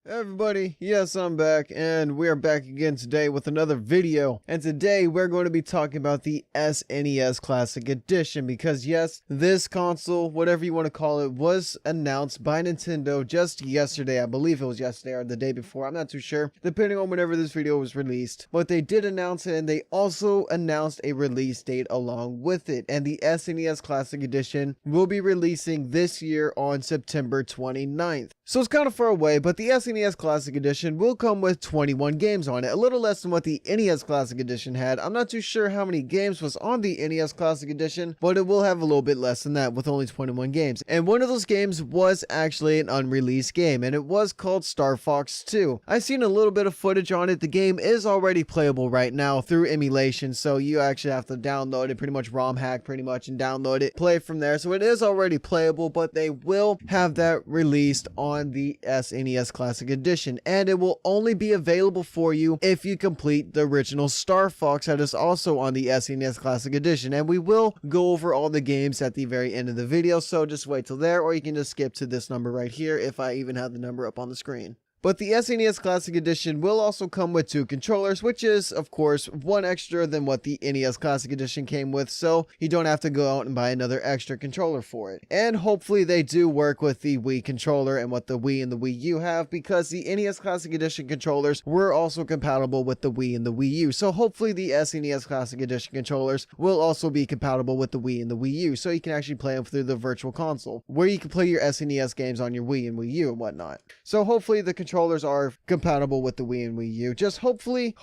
Everybody, yes, I'm back, and we are back again today with another video. And today we're going to be talking about the SNES Classic Edition, because yes, this console, whatever you want to call it, was announced by Nintendo just yesterday. I believe it was yesterday or the day before, I'm not too sure, depending on whenever this video was released. But they did announce it, and they also announced a release date along with it. And the SNES Classic Edition will be releasing this year on September 29th. So it's kind of far away, but the SNES Classic Edition will come with 21 games on it, a little less than what the NES Classic Edition had. I'm not too sure how many games was on the NES Classic Edition, but it will have a little bit less than that with only 21 games. And one of those games was actually an unreleased game, and it was called Starfox 2. I've seen a little bit of footage on it. The game is already playable right now through emulation, so you actually have to download it, pretty much ROM hack pretty much, and download it, play it from there. So it is already playable, but they will have that released on the SNES Classic Edition, and it will only be available for you if you complete the original Starfox that is also on the SNES Classic Edition. And we will go over all the games at the very end of the video, so just wait till there, or you can just skip to this number right here if I even have the number up on the screen. But the SNES Classic Edition will also come with 2 controllers, which is, of course, one extra than what the NES Classic Edition came with, so you don't have to go out and buy another extra controller for it. And hopefully they do work with the Wii controller and what the Wii and the Wii U have, because the NES Classic Edition controllers were also compatible with the Wii and the Wii U. So hopefully the SNES Classic Edition controllers will also be compatible with the Wii and the Wii U, so you can actually play them through the virtual console, where you can play your SNES games on your Wii and Wii U and whatnot. So hopefully the controllers are compatible with the Wii and Wii U. Just hopefully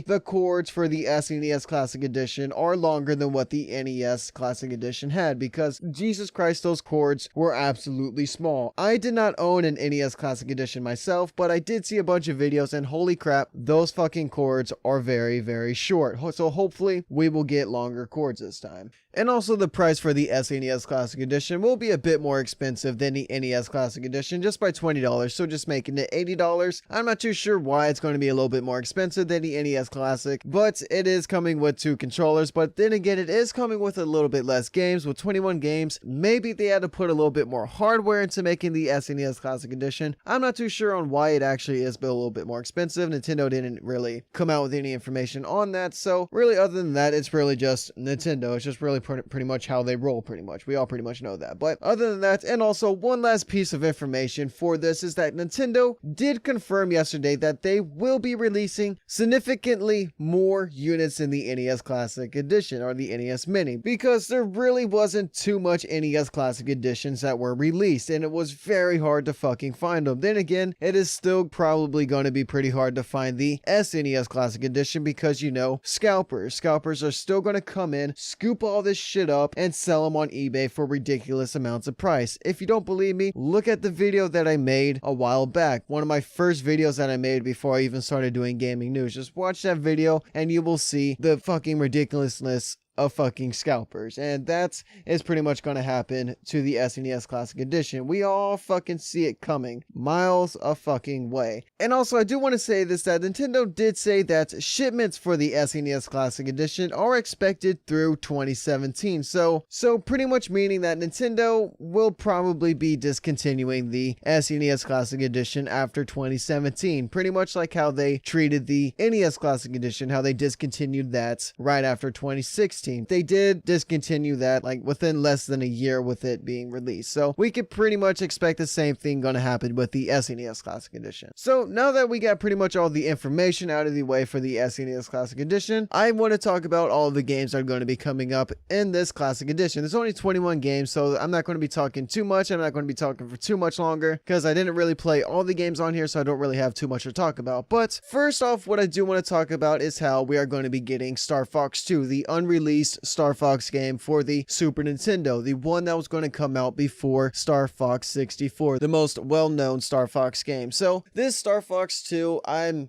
the cords for the SNES Classic Edition are longer than what the NES Classic Edition had, because Jesus Christ, those cords were absolutely small. I did not own an NES Classic Edition myself, but I did see a bunch of videos, and holy crap, those fucking cords are very, very short. So hopefully we will get longer cords this time. And also the price for the SNES Classic Edition will be a bit more expensive than the NES Classic Edition, just by $20, so just making it $80. I'm not too sure why it's going to be a little bit more expensive than the NES Classic, but it is coming with 2 controllers. But then again, it is coming with a little bit less games, with 21 games. Maybe they had to put a little bit more hardware into making the SNES Classic Edition. I'm not too sure on why it actually is a little bit more expensive. Nintendo didn't really come out with any information on that, so really other than that, it's really just Nintendo. It's just really pretty much how they roll, pretty much. We all pretty much know that. But other than that, and also one last piece of information for this is that Nintendo did confirm yesterday that they will be releasing significantly more units in the NES Classic Edition, or the NES Mini, because there really wasn't too much NES Classic Editions that were released, and it was very hard to fucking find them. Then again, it is still probably going to be pretty hard to find the SNES Classic Edition, because, you know, scalpers are still going to come in, scoop all this shit up, and sell them on eBay for ridiculous amounts of price. If you don't believe me, look at the video that I made a while back, one of my first videos that I made before I even started doing gaming news. Just watch that video and you will see the fucking ridiculousness of fucking scalpers, and that is pretty much going to happen to the SNES Classic Edition. We all fucking see it coming miles a fucking way. And also, I do want to say this, that Nintendo did say that shipments for the SNES Classic Edition are expected through 2017, so pretty much meaning that Nintendo will probably be discontinuing the SNES Classic Edition after 2017, pretty much like how they treated the NES Classic Edition, how they discontinued that right after 2016. They did discontinue that like within less than a year with it being released. So we could pretty much expect the same thing going to happen with the SNES Classic Edition. So now that we got pretty much all the information out of the way for the SNES Classic Edition, I want to talk about all of the games that are going to be coming up in this Classic Edition. There's only 21 games, so I'm not going to be talking too much. I'm not going to be talking for too much longer, because I didn't really play all the games on here, so I don't really have too much to talk about. But first off, what I do want to talk about is how we are going to be getting Starfox 2, the unreleased Starfox game for the Super Nintendo, the one that was going to come out before Star Fox 64, the most well-known Star Fox game. So this Star Fox 2,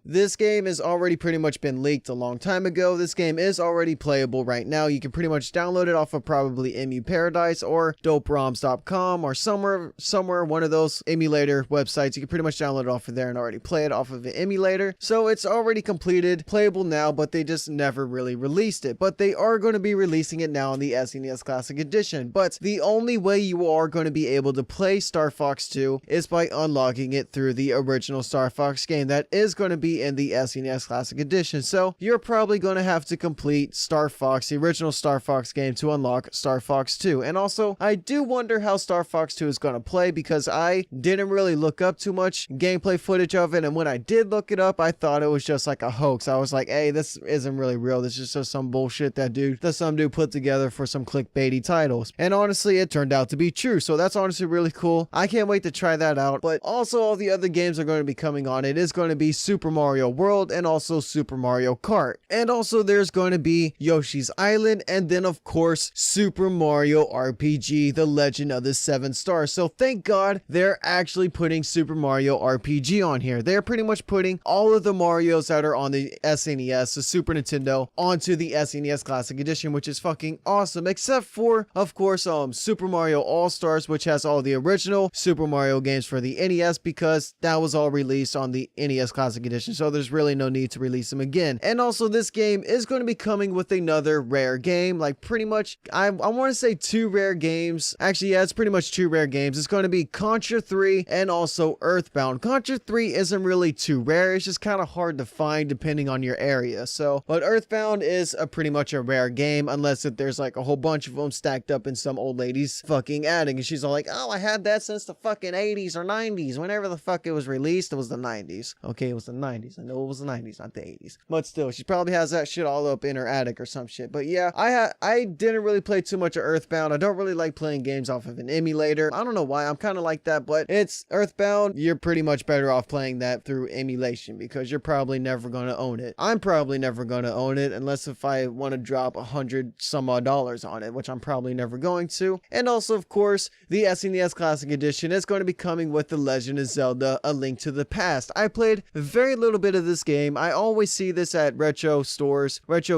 this game has already pretty much been leaked a long time ago. This game is already playable right now. You can pretty much download it off of probably Emu Paradise or doperoms.com or somewhere one of those emulator websites. You can pretty much download it off of there and already play it off of an emulator. So it's already completed, playable now, but they just never really released it. But they are going going to be releasing it now in the SNES Classic Edition, but the only way you are going to be able to play Starfox 2 is by unlocking it through the original Starfox game that is going to be in the SNES Classic Edition. So you're probably going to have to complete Starfox, the original Starfox game, to unlock Starfox 2. And also, I do wonder how Starfox 2 is going to play, because I didn't really look up too much gameplay footage of it, and when I did look it up, I thought it was just like a hoax. I was like, hey, this isn't really real. This is just some bullshit that some dude put together for some clickbaity titles. And honestly, it turned out to be true, so that's honestly really cool. I can't wait to try that out. But also, all the other games are going to be coming on. It is going to be Super Mario World and also Super Mario Kart. And also, there's going to be Yoshi's Island, and then of course Super Mario RPG, The Legend of the Seven Stars. So thank God they're actually putting Super Mario RPG on here. They're pretty much putting all of the Marios that are on the SNES, the Super Nintendo, onto the SNES Classic Edition, which is fucking awesome, except for, of course, Super Mario All-Stars, which has all the original Super Mario games for the NES, because that was all released on the NES Classic Edition, so there's really no need to release them again. And also, this game is going to be coming with another rare game, like pretty much, I want to say 2 rare games. Actually, yeah, it's pretty much 2 rare games. It's going to be Contra 3 and also Earthbound. Contra 3 isn't really too rare, it's just kind of hard to find depending on your area. So, but Earthbound is pretty much a rare game, unless if there's like a whole bunch of them stacked up in some old lady's fucking attic, and she's all like, oh, I had that since the fucking 80s or 90s, whenever the fuck it was released. It was the 90s. Okay, it was the 90s. I know it was the 90s, not the 80s. But still, she probably has that shit all up in her attic or some shit. But yeah, I didn't really play too much of Earthbound. I don't really like playing games off of an emulator. I don't know why. I'm kind of like that, but it's Earthbound. You're pretty much better off playing that through emulation, because you're probably never going to own it. I'm probably never going to own it unless if I want to drop $100 some odd on it, which I'm probably never going to. And also, of course, the SNES Classic Edition is going to be coming with The Legend of Zelda: A Link to the Past. I played very little bit of this game. I always see this at retro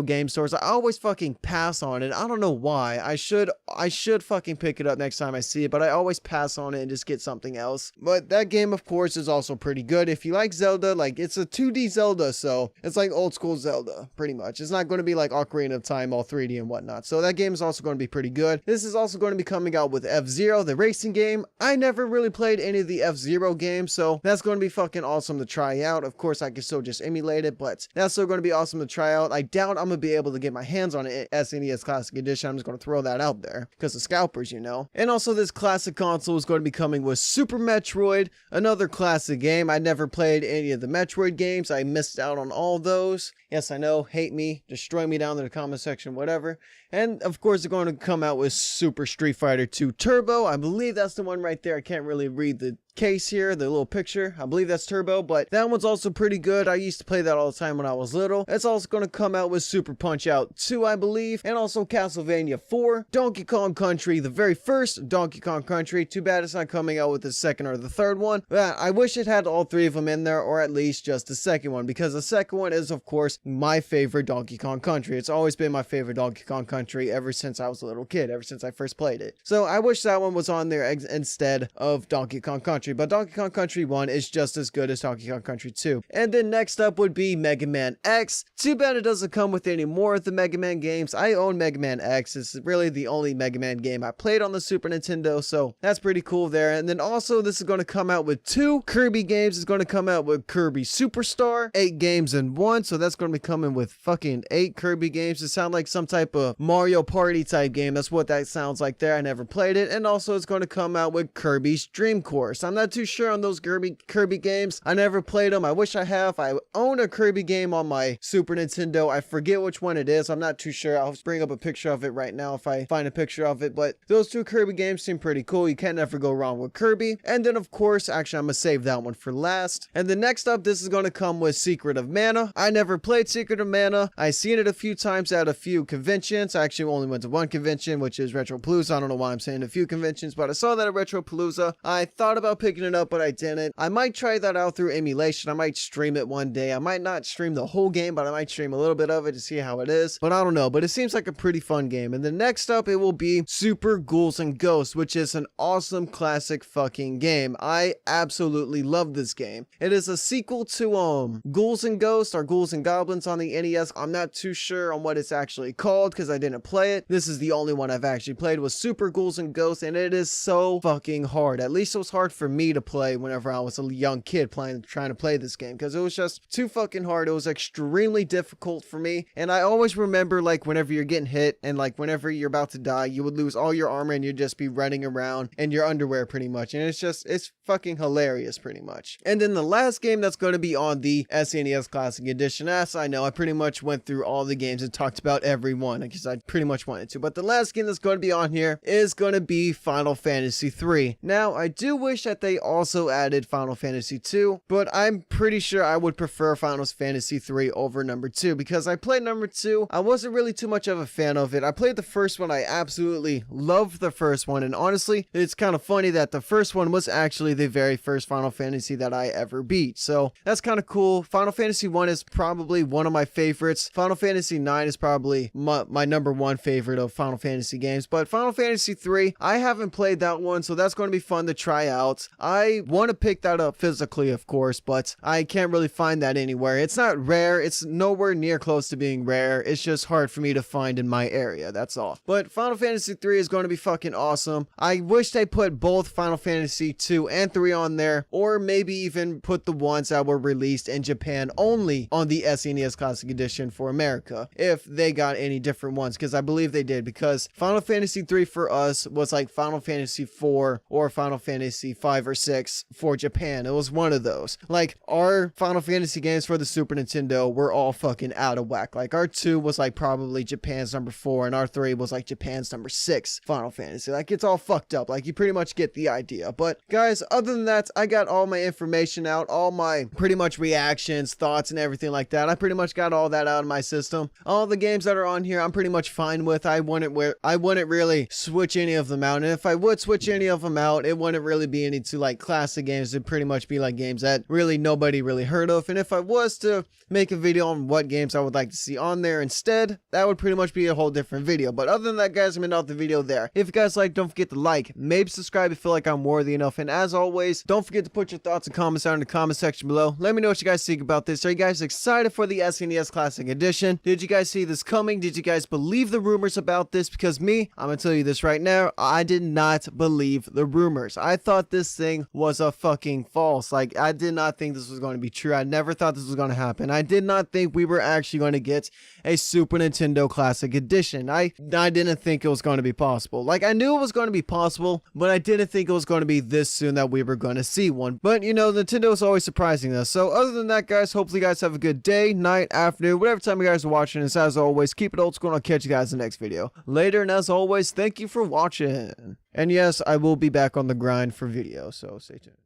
game stores. I always fucking pass on it. I don't know why. I should fucking pick it up next time I see it, but I always pass on it and just get something else. But that game, of course, is also pretty good. If you like Zelda, like, it's a 2D Zelda, so it's like old school Zelda, pretty much. It's not going to be like Ocarina of Time, all 3D and whatnot. So that game is also going to be pretty good. This is also going to be coming out with F-Zero, the racing game. I never really played any of the F-Zero games, so that's going to be fucking awesome to try out. Of course, I can still just emulate it, but that's still going to be awesome to try out. I doubt I'm going to be able to get my hands on an SNES Classic Edition. I'm just going to throw that out there, because of scalpers, you know. And also, this classic console is going to be coming with Super Metroid, another classic game. I never played any of the Metroid games. I missed out on all those. Yes, I know, hate me, destroy me down in the comment section, whatever. And of course, they're going to come out with Super Street Fighter 2 Turbo. I believe that's the one right there. I can't really read the case here, the little picture. I believe that's Turbo, but that one's also pretty good. I used to play that all the time when I was little. It's also going to come out with Super Punch-Out 2, I believe, and also Castlevania 4, Donkey Kong Country, the very first Donkey Kong Country. Too bad it's not coming out with the second or the third one. But I wish it had all 3 of them in there, or at least just the second one, because the second one is, of course, my favorite Donkey Kong Country. It's always been my favorite Donkey Kong Country ever since I was a little kid, ever since I first played it. So I wish that one was on there instead of Donkey Kong Country, but Donkey Kong Country 1 is just as good as Donkey Kong Country 2. And then next up would be Mega Man X. Too bad it doesn't come with any more of the Mega Man games. I own Mega Man X. It's really the only Mega Man game I played on the Super Nintendo, so that's pretty cool there. And then also, this is going to come out with 2 Kirby games. It's going to come out with Kirby Superstar, 8 games in 1, so that's going to be coming with fucking 8 Kirby games. It sounds like some type of Mario Party type game. That's what that sounds like there. I never played it. And also, it's going to come out with Kirby's Dream Course. I'm not too sure on those Kirby games. I never played them. I wish I have. I own a Kirby game on my Super Nintendo. I forget which one it is. I'm not too sure. I'll bring up a picture of it right now if I find a picture of it. But those 2 Kirby games seem pretty cool. You can't ever go wrong with Kirby. And then, of course, actually, I'm going to save that one for last. And then next up, this is going to come with Secret of Mana. I never played Secret of Mana. I've seen it a few times at a few conventions. I actually only went to one convention, which is Retropalooza. I don't know why I'm saying a few conventions, but I saw that at Retropalooza. I thought about picking it up, but I didn't. I might try that out through emulation. I might stream it one day. I might not stream the whole game, but I might stream a little bit of it to see how it is. But I don't know. But it seems like a pretty fun game. And then next up, it will be Super Ghouls and Ghosts, which is an awesome classic fucking game. I absolutely love this game. It is a sequel to Ghouls and Ghosts, or Ghouls and Goblins on the NES. I'm not too sure on what it's actually called because I didn't play it. This is the only one I've actually played, was Super Ghouls and Ghosts, and it is so fucking hard. At least it was hard for me to play whenever I was a young kid trying to play this game, because it was just too fucking hard. It was extremely difficult for me, and I always remember, like, whenever you're getting hit and like whenever you're about to die, you would lose all your armor and you'd just be running around in your underwear pretty much, and it's fucking hilarious pretty much. And then the last game that's going to be on the SNES Classic Edition, as I know, I pretty much went through all the games and talked about every one because I pretty much wanted to, but the last game that's going to be on here is going to be Final Fantasy 3. Now, I do wish that they also added Final Fantasy 2, but I'm pretty sure I would prefer Final Fantasy 3 over number 2, because I played number 2. I wasn't really too much of a fan of it. I played the first one. I absolutely loved the first one, and honestly, it's kind of funny that the first one was actually the very first Final Fantasy that I ever beat, so that's kind of cool. Final Fantasy 1 is probably one of my favorites. Final Fantasy 9 is probably my number 1 favorite of Final Fantasy games, but Final Fantasy 3, I haven't played that one, so that's going to be fun to try out. I want to pick that up physically, of course, but I can't really find that anywhere. It's not rare. It's nowhere near close to being rare. It's just hard for me to find in my area, that's all. But Final Fantasy 3 is going to be fucking awesome. I wish they put both Final Fantasy 2 and 3 on there, or maybe even put the ones that were released in Japan only on the SNES Classic Edition for America, if they got any different ones, because I believe they did, because Final Fantasy 3 for us was like Final Fantasy 4 or Final Fantasy 5 or 6 for Japan. It was one of those. Like, our Final Fantasy games for the Super Nintendo were all fucking out of whack. Like, our 2 was like probably Japan's number 4, and our 3 was like Japan's number 6 Final Fantasy. Like, it's all fucked up. Like, you pretty much get the idea. But guys, other than that, I got all my information out, all my pretty much reactions, thoughts, and everything like that. I pretty much got all that out of my system. All the games that are on here, I'm pretty much fine with. I wouldn't really switch any of them out, and if I would switch any of them out, it wouldn't really be any to like classic games. It'd pretty much be like games that really nobody really heard of. And if I was to make a video on what games I would like to see on there instead, that would pretty much be a whole different video. But other than that, guys, I'm gonna end off the video there. If you guys like, don't forget to like, maybe subscribe if you feel like I'm worthy enough, and as always, don't forget to put your thoughts and comments down in the comment section below. Let me know what you guys think about this. Are you guys excited for the SNES Classic Edition? Did you guys see this coming? Did you guys believe the rumors about this? Because me, I'm gonna tell you this right now, I did not believe the rumors. I thought this thing was a fucking false. Like, I did not think this was going to be true. I never thought this was going to happen. I did not think we were actually going to get a Super Nintendo Classic Edition. I didn't think it was going to be possible. Like, I knew it was going to be possible, but I didn't think it was going to be this soon that we were going to see one. But, you know, Nintendo is always surprising us. So, other than that, guys, hopefully you guys have a good day, night, afternoon, whatever time you guys are watching this. As always, keep it old school, and I'll catch you guys in the next video. Later, and as always, thank you for watching. And yes, I will be back on the grind for video, so stay tuned.